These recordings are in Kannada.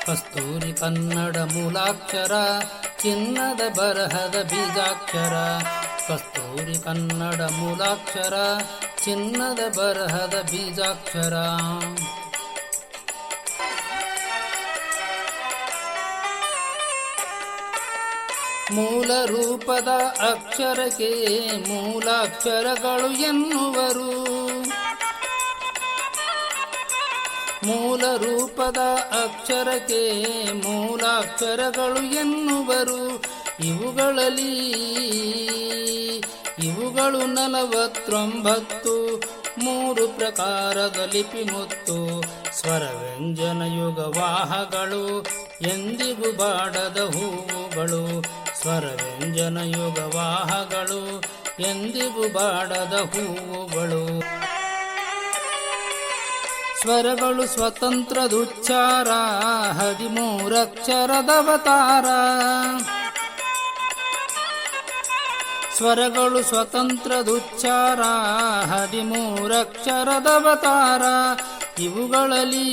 ಕಸ್ತೂರಿ ಕನ್ನಡ ಮೂಲಾಕ್ಷರ ಚಿನ್ನದ ಬರಹದ ಬೀಜಾಕ್ಷರ. ಕಸ್ತೂರಿ ಕನ್ನಡ ಮೂಲಾಕ್ಷರ ಚಿನ್ನದ ಬರಹದ ಬೀಜಾಕ್ಷರ. ಮೂಲ ರೂಪದ ಅಕ್ಷರಕ್ಕೆ ಮೂಲಾಕ್ಷರಗಳು ಎನ್ನುವರು. ಮೂಲ ರೂಪದ ಅಕ್ಷರಕ್ಕೆ ಮೂಲಾಕ್ಷರಗಳು ಎನ್ನುವರು. ಇವುಗಳು 49 ಮೂರು ಪ್ರಕಾರದ ಲಿಪಿ ಮುತ್ತು. ಸ್ವರ ವ್ಯಂಜನ ಯುಗವಾಹಗಳು ಎಂದಿಗೂ ಬಾಡದ ಹೂವುಗಳು. ಸ್ವರ ವ್ಯಂಜನ ಯುಗವಾಹಗಳು ಎಂದಿಗೂ ಬಾಡದ ಹೂವುಗಳು. ಸ್ವರಗಳು ಸ್ವತಂತ್ರದುಚ್ಚಾರ 13 ಅಕ್ಷರದವತಾರ. ಸ್ವರಗಳು ಸ್ವತಂತ್ರದುಚ್ಚಾರ 13 ಅಕ್ಷರದವತಾರ. ಇವುಗಳಲ್ಲಿ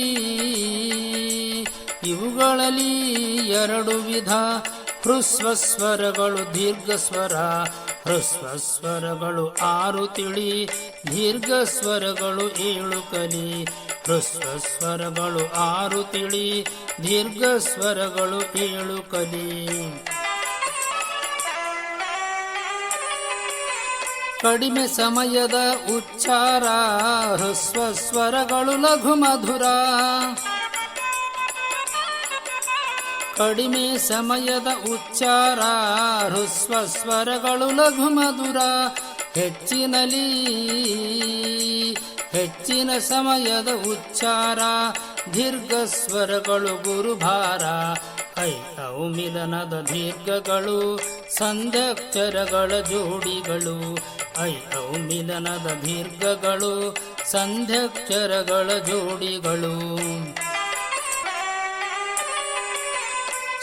2 ವಿಧ. ಹ್ರಸ್ವ ಸ್ವರಗಳು ದೀರ್ಘ ಸ್ವರ. ಹ್ರಸ್ವ ಸ್ವರಗಳು 6 ತಿಳಿ, ದೀರ್ಘ ಸ್ವರಗಳು 7 ಕಲಿ. ಹ್ರಸ್ವ ಸ್ವರಗಳು 6 ತಿಳಿ, ದೀರ್ಘ ಸ್ವರಗಳು 7 ಕಲಿ. ಕಡಿಮೆ ಸಮಯದ ಉಚ್ಚಾರ ಹ್ರಸ್ವ ಸ್ವರಗಳು ಲಘು ಮಧುರ. ಕಡಿಮೆ ಸಮಯದ ಉಚ್ಚಾರ ಹ್ರಸ್ವ ಸ್ವರಗಳು ಲಘು ಮಧುರ. ಹೆಚ್ಚಿನ ಸಮಯದ ಉಚ್ಚಾರ ದೀರ್ಘ ಸ್ವರಗಳು ಗುರುಭಾರ. ಐ ಔ ಮಿಲನದ ದೀರ್ಘಗಳು ಸಂಧ್ಯಾಕ್ಷರಗಳ ಜೋಡಿಗಳು. ಐ ಔ ಮಿಲನದ ದೀರ್ಘಗಳು ಸಂಧ್ಯಾಕ್ಷರಗಳ ಜೋಡಿಗಳು.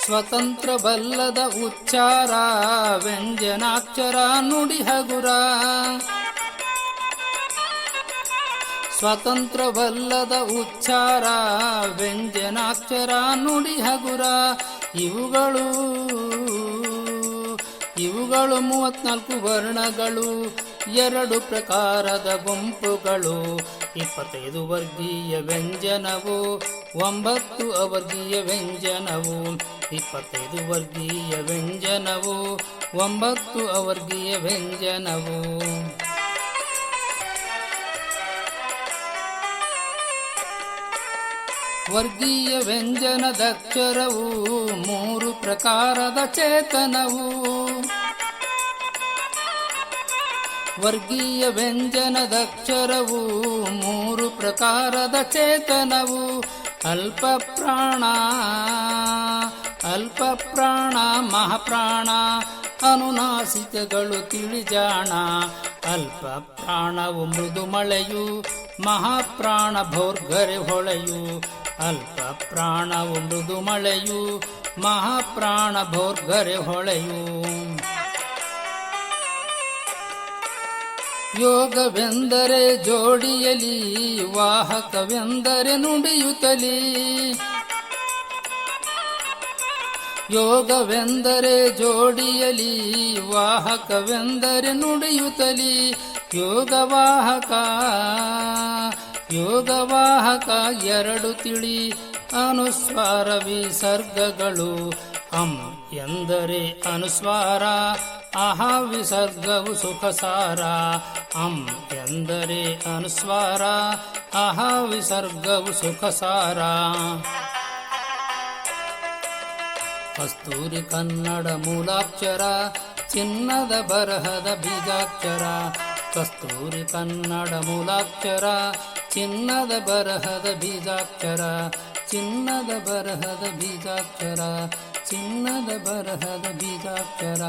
ಸ್ವತಂತ್ರ ಬಲ್ಲದ ಉಚ್ಚಾರ ವ್ಯಂಜನಾಕ್ಷರ ನುಡಿ ಹಗುರ. ಸ್ವತಂತ್ರವಲ್ಲದ ಉಚ್ಚಾರ ವ್ಯಂಜನಾಕ್ಷರ ನುಡಿ ಹಗುರ. ಇವುಗಳು 34 ವರ್ಣಗಳು, 2 ಪ್ರಕಾರದ ಗುಂಪುಗಳು. 25 ವರ್ಗೀಯ ವ್ಯಂಜನವು, 9 ಅವರ್ಗೀಯ ವ್ಯಂಜನವು. 25 ವರ್ಗೀಯ ವ್ಯಂಜನವು, 9 ಅವರ್ಗೀಯ ವ್ಯಂಜನವು. ವರ್ಗೀಯ ವ್ಯಂಜನದಕ್ಷರವು 3 ಪ್ರಕಾರದ ಚೇತನವು. ವರ್ಗೀಯ ವ್ಯಂಜನದಕ್ಷರವು 3 ಪ್ರಕಾರದ ಚೇತನವು. ಅಲ್ಪ ಪ್ರಾಣ ಮಹಾಪ್ರಾಣ ಅನುನಾಸಿಕಗಳು ತಿಳಿಜಾಣ. ಅಲ್ಪ ಪ್ರಾಣವು ಮೃದು ಮಳೆಯು, ಮಹಾಪ್ರಾಣ ಭೋರ್ಗರೆ ಹೊಳೆಯು. ಅಲ್ಪ ಪ್ರಾಣವು ಮೃದು ಮಳೆಯು, ಮಹಾಪ್ರಾಣ ಭೋರ್ಗರೆ ಹೊಳೆಯು. ಯೋಗವೆಂದರೆ ಜೋಡಿಯಲಿ, ವಾಹಕವೆಂದರೆ ನುಡಿಯುತ್ತಲಿ. ಯೋಗವೆಂದರೆ ಜೋಡಿಯಲಿ, ವಾಹಕವೆಂದರೆ ನುಡಿಯುತ್ತಲಿ. ಯೋಗವಾಹಕ 2 ತಿಳಿ, ಅನುಸ್ವಾರ ವಿಸರ್ಗಗಳು. ಅಂ ಎಂದರೆ ಅನುಸ್ವಾರ, ಅಹ ವಿಸರ್ಗವು ಸುಖಸಾರ. ಅಂ ಎಂದರೆ ಅನುಸ್ವಾರ, ಅಹ ವಿಸರ್ಗವು ಸುಖಸಾರ. ಕಸ್ತೂರಿ ಕನ್ನಡ ಮೂಲಾಕ್ಷರ ಚಿನ್ನದ ಬರಹದ ಬೀಜಾಕ್ಷರ. ಕಸ್ತೂರಿ ಕನ್ನಡ ಮೂಲಾಕ್ಷರ ಚಿನ್ನದ ಬರಹದ ಬೀಜಾಕ್ಷರ. ಚಿನ್ನದ ಬರಹದ ಬೀಜಾಕ್ಷರ. ಚಿನ್ನದ ಬರಹದ ಬೀಜಾಕ್ಷರ.